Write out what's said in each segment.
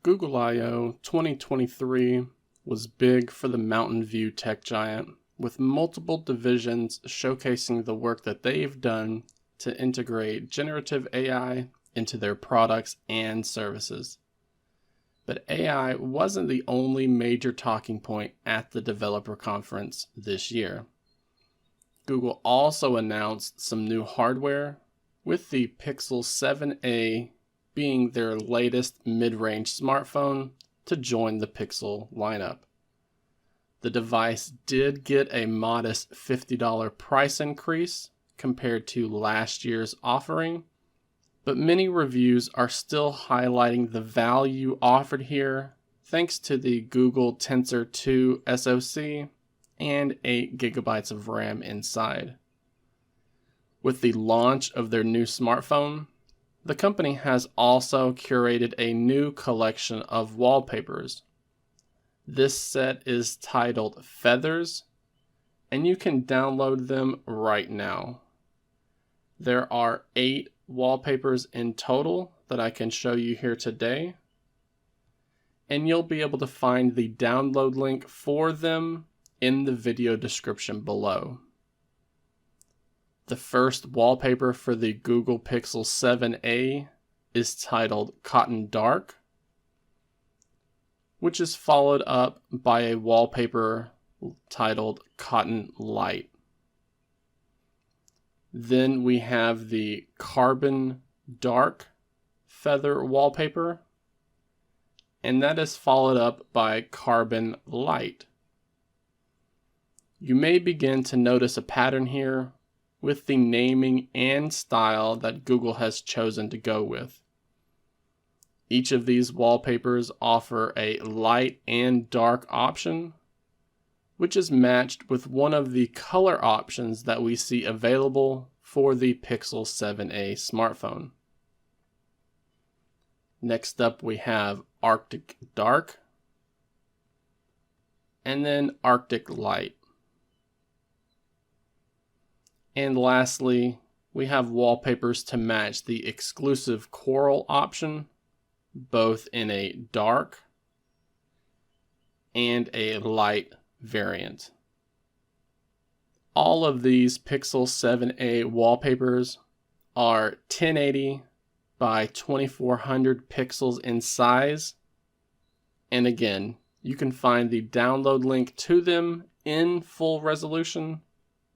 Google I/O 2023 was big for the Mountain View tech giant, with multiple divisions showcasing the work that they've done to integrate generative AI into their products and services. But AI wasn't the only major talking point at the developer conference this year. Google also announced some new hardware, with the Pixel 7a being their latest mid-range smartphone to join the Pixel lineup. The device did get a modest $50 price increase compared to last year's offering, but many reviews are still highlighting the value offered here thanks to the Google Tensor 2 SoC and 8 GB of RAM inside. With the launch of their new smartphone, the company has also curated a new collection of wallpapers. This set is titled Feathers, and you can download them right now. There are 8 wallpapers in total that I can show you here today, and you'll be able to find the download link for them in the video description below. The first wallpaper for the Google Pixel 7a is titled Cotton Dark, which is followed up by a wallpaper titled Cotton Light. Then we have the Carbon Dark feather wallpaper, and that is followed up by Carbon Light. You may begin to notice a pattern here with the naming and style that Google has chosen to go with. Each of these wallpapers offer a light and dark option, which is matched with one of the color options that we see available for the Pixel 7a smartphone. Next up we have Arctic Dark, and then Arctic Light. And lastly, we have wallpapers to match the exclusive Coral option, both in a dark and a light variant. All of these Pixel 7a wallpapers are 1080 by 2400 pixels in size. And again, you can find the download link to them in full resolution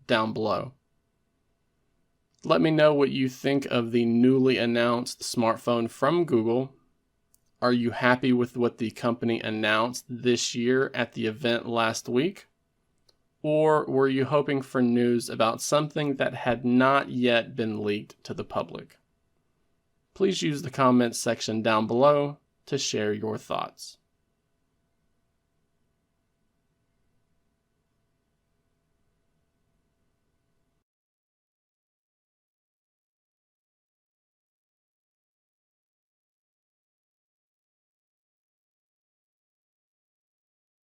down below. Let me know what you think of the newly announced smartphone from Google. Are you happy with what the company announced this year at the event last week? Or were you hoping for news about something that had not yet been leaked to the public? Please use the comments section down below to share your thoughts.